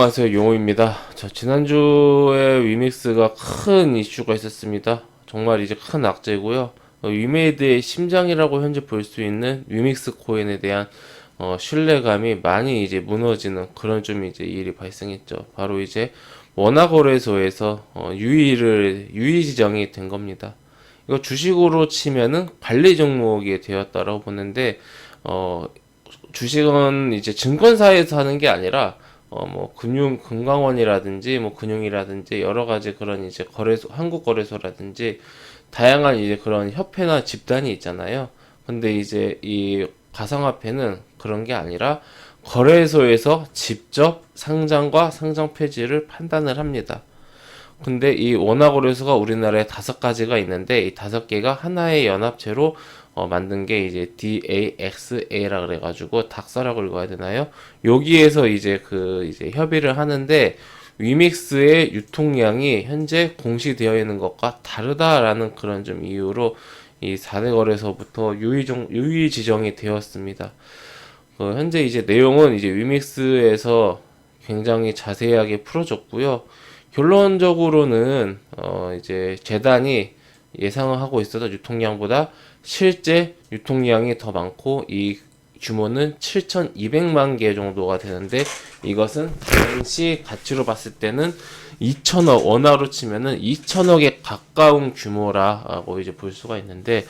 안녕하세요, 용호입니다. 지난주에 위믹스가 큰 이슈가 있었습니다. 정말 이제 큰 악재고요. 위메이드의 심장이라고 현재 볼 수 있는 위믹스 코인에 대한 신뢰감이 많이 이제 무너지는 그런 좀 이제 일이 발생했죠. 바로 이제 원화거래소에서 유의 지정이 된 겁니다. 이거 주식으로 치면은 관리 종목이 되었다라고 보는데 주식은 이제 증권사에서 하는 게 아니라 뭐 금강원이라든지 뭐 금융이라든지 여러 가지 그런 이제 거래소, 한국 거래소라든지 다양한 이제 그런 협회나 집단이 있잖아요. 근데 이제 이 가상화폐는 그런 게 아니라 거래소에서 직접 상장과 상장 폐지를 판단을 합니다. 근데 이 원화거래소가 우리나라에 5가지가 있는데 이 5개가 하나의 연합체로 만든 게 이제 DAXA라 그래가지고 닥사라고 읽어야 되나요? 여기에서 이제 이제 협의를 하는데 위믹스의 유통량이 현재 공시되어 있는 것과 다르다라는 그런 좀 이유로 이 4대 거래소부터 유의 지정이 되었습니다. 현재 이제 내용은 이제 위믹스에서 굉장히 자세하게 풀어줬고요. 결론적으로는 이제 재단이 예상을 하고 있어서 유통량보다 실제 유통량이 더 많고 이 규모는 7,200만 개 정도가 되는데 이것은 당시 가치로 봤을 때는 2천억 원화로 치면은 2천억에 가까운 규모라고 이제 볼 수가 있는데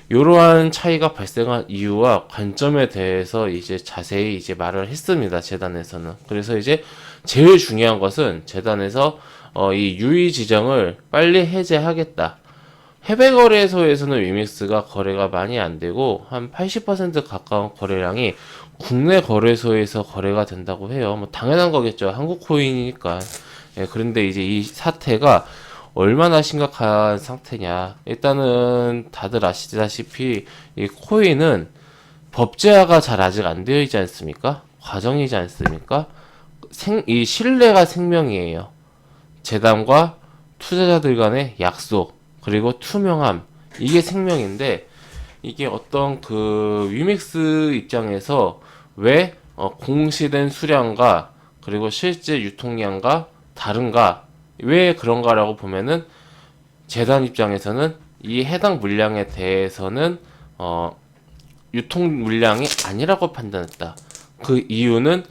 이러한 차이가 발생한 이유와 관점에 대해서 이제 자세히 이제 말을 했습니다. 재단에서는. 그래서 이제 제일 중요한 것은 재단에서 이 유의 지정을 빨리 해제하겠다. 해외 거래소에서는 위믹스가 거래가 많이 안 되고 한 80% 가까운 거래량이 국내 거래소에서 거래가 된다고 해요. 뭐 당연한 거겠죠. 한국 코인이니까. 예, 그런데 이제 이 사태가 얼마나 심각한 상태냐. 일단은 다들 아시다시피 이 코인은 법제화가 잘 아직 안 되어 있지 않습니까? 과정이지 않습니까? 이 신뢰가 생명이에요. 재단과 투자자들 간의 약속, 그리고 투명함, 이게 생명인데, 이게 어떤 위믹스 입장에서 왜 공시된 수량과 그리고 실제 유통량과 다른가, 왜 그런가라고 보면은 재단 입장에서는 이 해당 물량에 대해서는 유통 물량이 아니라고 판단했다. 그 이유는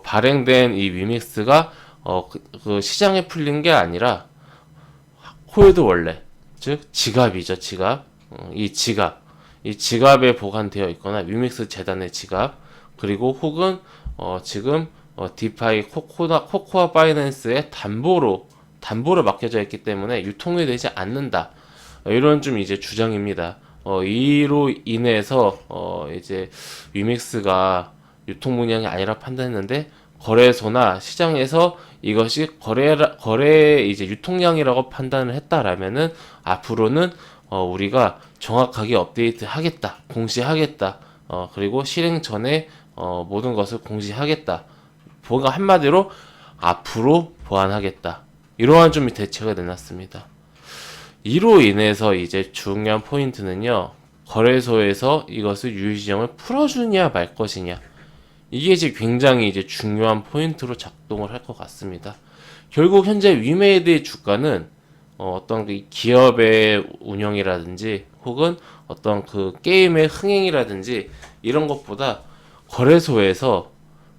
발행된 이 위믹스가 시장에 풀린 게 아니라 홀드 원래, 즉 지갑이죠. 지갑. 이 지갑에 보관되어 있거나 위믹스 재단의 지갑, 그리고 혹은 지금 디파이 코코아 파이낸스의 담보로 맡겨져 있기 때문에 유통이 되지 않는다. 이런 좀 이제 주장입니다. 이로 인해서 이제 위믹스가 유통 물량이 아니라 판단했는데 거래소나 시장에서 이것이 거래 이제 유통량이라고 판단을 했다라면은 앞으로는 우리가 정확하게 업데이트 하겠다, 공시하겠다, 그리고 실행 전에 모든 것을 공시하겠다. 뭔가 한마디로 앞으로 보완하겠다. 이러한 좀 대책을 내놨습니다. 이로 인해서 이제 중요한 포인트는요, 거래소에서 이것을 유의지정을 풀어주냐 말 것이냐. 이게 이제 굉장히 이제 중요한 포인트로 작동을 할 것 같습니다. 결국 현재 위메이드의 주가는 어떤 기업의 운영이라든지 혹은 어떤 게임의 흥행이라든지 이런 것보다 거래소에서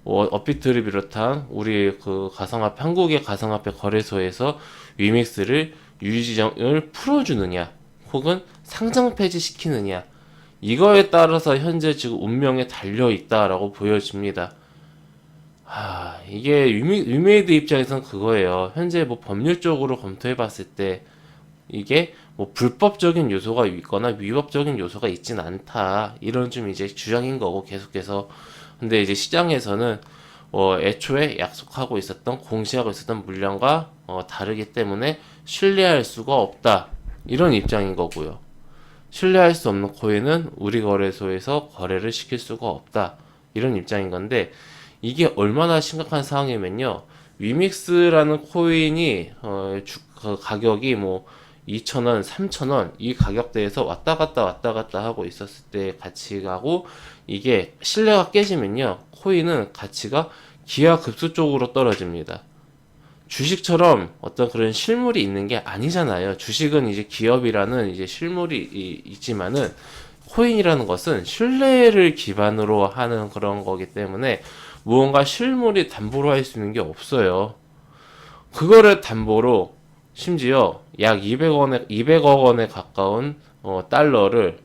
업비트를 비롯한 우리 가상화폐, 한국의 가상화폐 거래소에서 위믹스를 유지정을 풀어주느냐 혹은 상장 폐지시키느냐, 이거에 따라서 현재 지금 운명에 달려 있다라고 보여집니다. 이게 위메이드 입장에서는 그거예요. 현재 뭐 법률적으로 검토해 봤을 때 이게 뭐 불법적인 요소가 있거나 위법적인 요소가 있진 않다. 이런 좀 이제 주장인 거고 계속해서. 근데 이제 시장에서는 애초에 약속하고 있었던, 공시하고 있었던 물량과 다르기 때문에 신뢰할 수가 없다. 이런 입장인 거고요. 신뢰할 수 없는 코인은 우리 거래소에서 거래를 시킬 수가 없다. 이런 입장인 건데, 이게 얼마나 심각한 상황이면요. 위믹스라는 코인이 가격이 뭐 2,000원, 3,000원 이 가격대에서 왔다 갔다 하고 있었을 때 가치가고, 이게 신뢰가 깨지면요. 코인은 가치가 기하급수적으로 떨어집니다. 주식처럼 어떤 그런 실물이 있는 게 아니잖아요. 주식은 이제 기업이라는 이제 실물이 있지만은 코인이라는 것은 신뢰를 기반으로 하는 그런 거기 때문에 무언가 실물이 담보로 할 수 있는 게 없어요. 그거를 담보로 심지어 약 200억 원에 가까운 달러를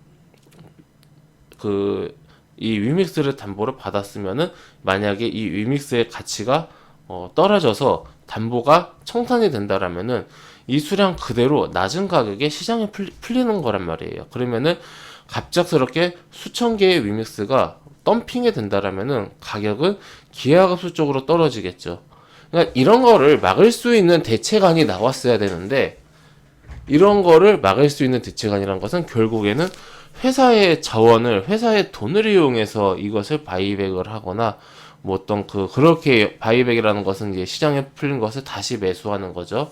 이 위믹스를 담보로 받았으면은 만약에 이 위믹스의 가치가 떨어져서 담보가 청산이 된다라면은 이 수량 그대로 낮은 가격에 시장에 풀리는 거란 말이에요. 그러면은 갑작스럽게 수천 개의 위믹스가 덤핑이 된다라면은 가격은 기하급수적으로 떨어지겠죠. 그러니까 이런 거를 막을 수 있는 대책안이 나왔어야 되는데, 이런 거를 막을 수 있는 대책안이란 것은 결국에는 회사의 자원을, 회사의 돈을 이용해서 이것을 바이백을 하거나 뭐 어떤 그렇게 바이백이라는 것은 이제 시장에 풀린 것을 다시 매수하는 거죠.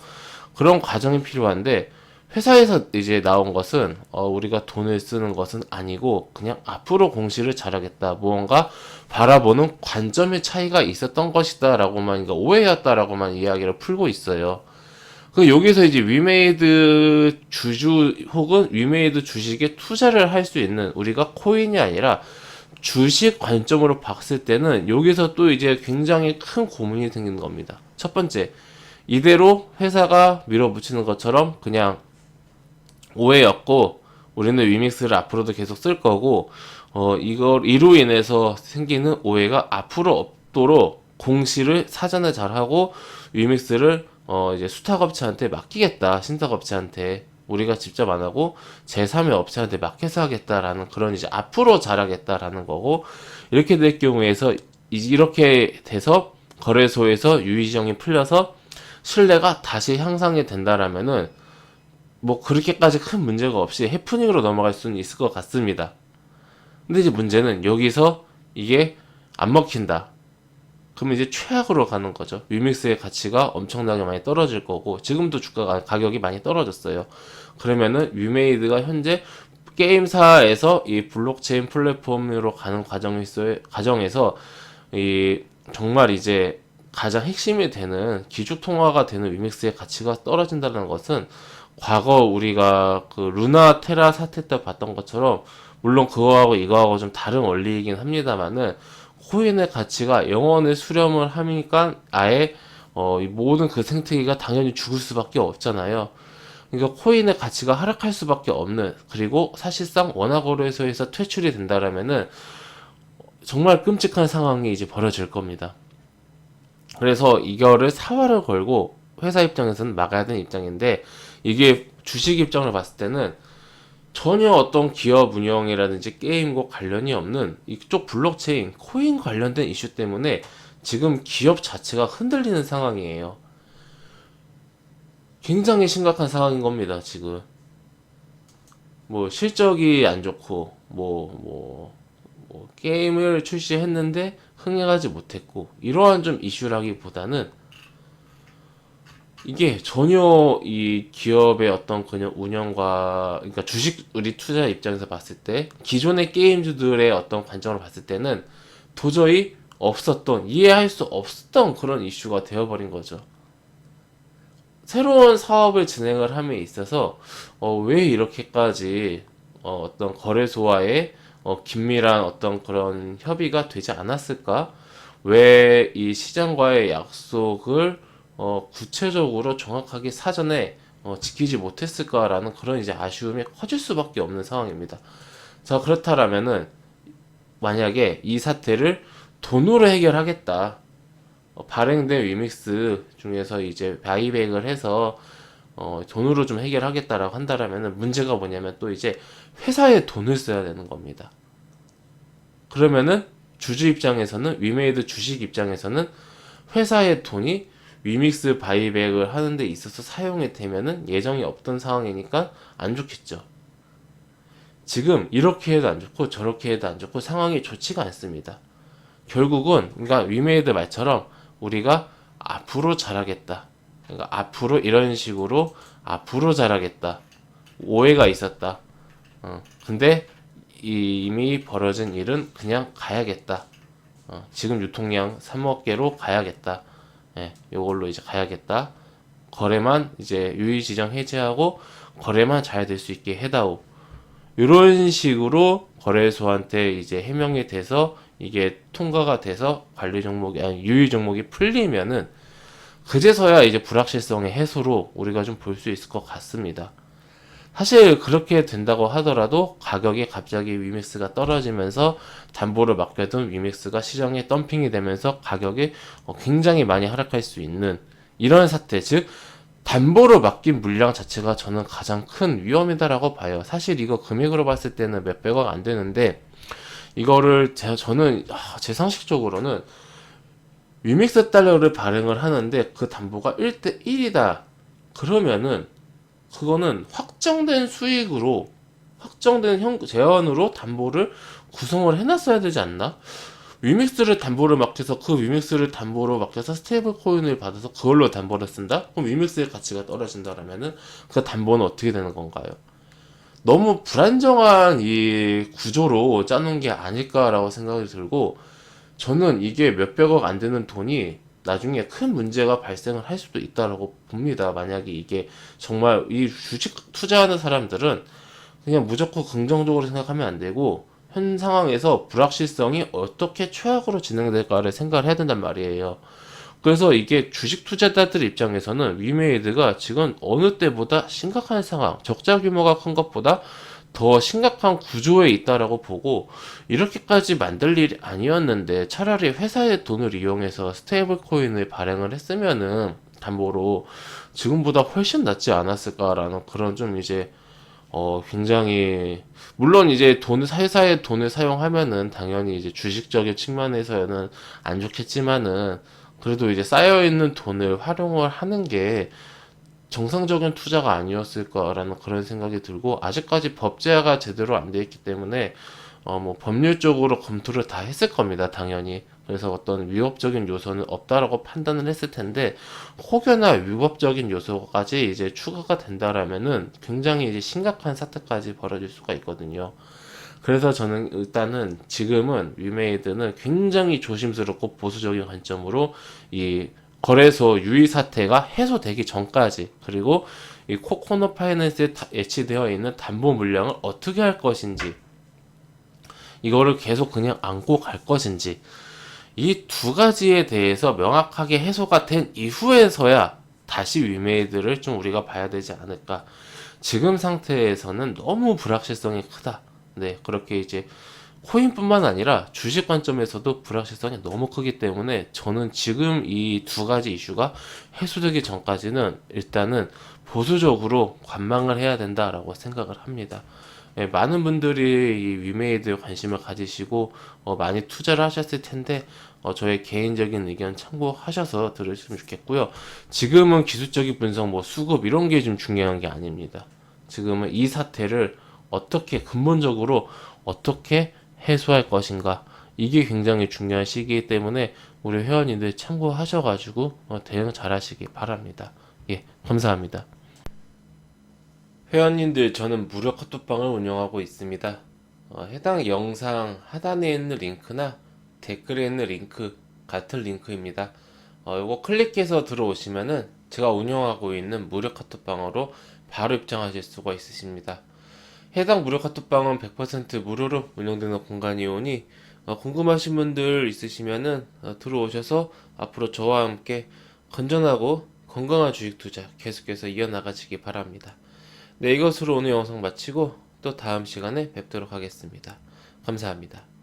그런 과정이 필요한데, 회사에서 이제 나온 것은 우리가 돈을 쓰는 것은 아니고 그냥 앞으로 공시를 잘하겠다, 무언가 바라보는 관점의 차이가 있었던 것이다라고만, 그러니까 오해였다라고만 이야기를 풀고 있어요. 여기서 이제 위메이드 주주 혹은 위메이드 주식에 투자를 할 수 있는, 우리가 코인이 아니라 주식 관점으로 봤을 때는 여기서 또 이제 굉장히 큰 고민이 생기는 겁니다. 첫 번째, 이대로 회사가 밀어붙이는 것처럼 그냥 오해였고 우리는 위믹스를 앞으로도 계속 쓸 거고 이로 인해서 생기는 오해가 앞으로 없도록 공시를 사전에 잘하고 위믹스를 이제 수탁업체한테 맡기겠다. 신탁업체한테 우리가 직접 안 하고 제3의 업체한테 맡겨서 하겠다라는 그런 이제 앞으로 잘하겠다라는 거고, 이렇게 될 경우에서 이렇게 돼서 거래소에서 유의지정이 풀려서 신뢰가 다시 향상이 된다라면은 뭐 그렇게까지 큰 문제가 없이 해프닝으로 넘어갈 수는 있을 것 같습니다. 근데 이제 문제는 여기서 이게 안 먹힌다. 그러면 이제 최악으로 가는 거죠. 위믹스의 가치가 엄청나게 많이 떨어질 거고, 지금도 주가가 가격이 많이 떨어졌어요. 그러면은 위메이드가 현재 게임사에서 이 블록체인 플랫폼으로 가는 과정에서 이 정말 이제 가장 핵심이 되는 기조 통화가 되는 위믹스의 가치가 떨어진다는 것은 과거 우리가 루나 테라 사태 때 봤던 것처럼, 물론 그거하고 이거하고 좀 다른 원리이긴 합니다만은 코인의 가치가 영원히 수렴을 하니까 아예 이 모든 그 생태계가 당연히 죽을 수밖에 없잖아요. 그러니까 코인의 가치가 하락할 수밖에 없는, 그리고 사실상 원화거래소에서 퇴출이 된다라면은 정말 끔찍한 상황이 이제 벌어질 겁니다. 그래서 이거를 사활을 걸고 회사 입장에서는 막아야 되는 입장인데, 이게 주식 입장을 봤을 때는 전혀 어떤 기업 운영이라든지 게임과 관련이 없는 이쪽 블록체인, 코인 관련된 이슈 때문에 지금 기업 자체가 흔들리는 상황이에요. 굉장히 심각한 상황인 겁니다, 지금. 뭐 실적이 안 좋고 게임을 출시했는데 흥행하지 못했고, 이러한 좀 이슈라기보다는 이게 전혀 이 기업의 어떤 그냥 운영과, 그러니까 주식 우리 투자 입장에서 봤을 때 기존의 게임주들의 어떤 관점으로 봤을 때는 도저히 없었던, 이해할 수 없었던 그런 이슈가 되어버린 거죠. 새로운 사업을 진행을 함에 있어서 왜 이렇게까지 어떤 거래소와의 긴밀한 어떤 그런 협의가 되지 않았을까? 왜 이 시장과의 약속을 구체적으로 정확하게 사전에 지키지 못했을까라는 그런 이제 아쉬움이 커질 수밖에 없는 상황입니다. 자, 그렇다라면은 만약에 이 사태를 돈으로 해결하겠다. 발행된 위믹스 중에서 이제 바이백을 해서 돈으로 좀 해결하겠다라고 한다라면은 문제가 뭐냐면 또 이제 회사에 돈을 써야 되는 겁니다. 그러면은 주주 입장에서는, 위메이드 주식 입장에서는 회사의 돈이 위믹스 바이백을 하는 데 있어서 사용이 되면은 예정이 없던 상황이니까 안 좋겠죠. 지금 이렇게 해도 안 좋고 저렇게 해도 안 좋고 상황이 좋지가 않습니다. 결국은 그러니까 위메이드 말처럼 우리가 앞으로 잘하겠다, 그러니까 앞으로 이런 식으로 앞으로 잘하겠다, 오해가 있었다. 근데 이미 벌어진 일은 그냥 가야겠다. 지금 유통량 3억 개로 가야겠다. 예, 요걸로 이제 가야겠다. 거래만 이제 유의지정 해제하고 거래만 잘 될 수 있게 해다오. 이런 식으로 거래소한테 이제 해명이 돼서 이게 통과가 돼서 관리 종목이 아니 유의 종목이 풀리면은 그제서야 이제 불확실성의 해소로 우리가 좀 볼 수 있을 것 같습니다. 사실 그렇게 된다고 하더라도 가격이 갑자기 위믹스가 떨어지면서 담보를 맡겨둔 위믹스가 시장에 덤핑이 되면서 가격이 굉장히 많이 하락할 수 있는 이런 사태, 즉 담보로 맡긴 물량 자체가 저는 가장 큰 위험이다라고 봐요. 사실 이거 금액으로 봤을 때는 몇백억 안 되는데 이거를 저는 제 상식적으로는 위믹스 달러를 발행을 하는데 그 담보가 1대 1이다. 그러면은 그거는 확정된 수익으로 확정된 재원으로 담보를 구성을 해놨어야 되지 않나? 위믹스를 담보를 맡겨서 그 위믹스를 담보로 맡겨서 스테이블 코인을 받아서 그걸로 담보를 쓴다? 그럼 위믹스의 가치가 떨어진다라면은 그 담보는 어떻게 되는 건가요? 너무 불안정한 이 구조로 짜놓은 게 아닐까라고 생각이 들고 저는 이게 몇백억 안 되는 돈이 나중에 큰 문제가 발생을 할 수도 있다라고 봅니다. 만약에 이게 정말 이 주식 투자하는 사람들은 그냥 무조건 긍정적으로 생각하면 안 되고 현 상황에서 불확실성이 어떻게 최악으로 진행될까를 생각을 해야 된단 말이에요. 그래서 이게 주식 투자자들 입장에서는 위메이드가 지금 어느 때보다 심각한 상황, 적자 규모가 큰 것보다 더 심각한 구조에 있다라고 보고 이렇게까지 만들 일이 아니었는데 차라리 회사의 돈을 이용해서 스테이블 코인을 발행을 했으면은 담보로 지금보다 훨씬 낫지 않았을까라는 그런 좀 이제 굉장히 물론 이제 회사의 돈을 사용하면은 당연히 이제 주식적인 측면에서는 안 좋겠지만은 그래도 이제 쌓여있는 돈을 활용을 하는 게 정상적인 투자가 아니었을까라는 그런 생각이 들고 아직까지 법제화가 제대로 안 돼 있기 때문에 뭐 법률적으로 검토를 다 했을 겁니다, 당연히. 그래서 어떤 위법적인 요소는 없다라고 판단을 했을 텐데 혹여나 위법적인 요소까지 이제 추가가 된다라면은 굉장히 이제 심각한 사태까지 벌어질 수가 있거든요. 그래서 저는 일단은 지금은 위메이드는 굉장히 조심스럽고 보수적인 관점으로 이 거래소 유의 사태가 해소되기 전까지 그리고 이 코코넛 파이낸스에 예치되어 있는 담보 물량을 어떻게 할 것인지 이거를 계속 그냥 안고 갈 것인지 이 두 가지에 대해서 명확하게 해소가 된 이후에서야 다시 위메이드를 좀 우리가 봐야 되지 않을까. 지금 상태에서는 너무 불확실성이 크다. 네, 그렇게 이제 코인뿐만 아니라 주식 관점에서도 불확실성이 너무 크기 때문에 저는 지금 이 두 가지 이슈가 해소되기 전까지는 일단은 보수적으로 관망을 해야 된다라고 생각을 합니다. 예, 많은 분들이 이 위메이드에 관심을 가지시고 많이 투자를 하셨을 텐데 저의 개인적인 의견 참고하셔서 들으시면 좋겠고요. 지금은 기술적인 분석, 뭐 수급 이런 게 좀 중요한 게 아닙니다. 지금은 이 사태를 어떻게 근본적으로 어떻게 해소할 것인가 이게 굉장히 중요한 시기이기 때문에 우리 회원님들 참고하셔가지고 대응 잘 하시기 바랍니다. 예, 감사합니다. 회원님들 저는 무료 카톡방을 운영하고 있습니다. 해당 영상 하단에 있는 링크나 댓글에 있는 링크 같은 링크입니다. 요거 클릭해서 들어오시면은 제가 운영하고 있는 무료 카톡방으로 바로 입장하실 수가 있으십니다. 해당 무료 카톡방은 100% 무료로 운영되는 공간이오니 궁금하신 분들 있으시면은 들어오셔서 앞으로 저와 함께 건전하고 건강한 주식 투자 계속해서 이어나가시기 바랍니다. 네, 이것으로 오늘 영상 마치고 또 다음 시간에 뵙도록 하겠습니다. 감사합니다.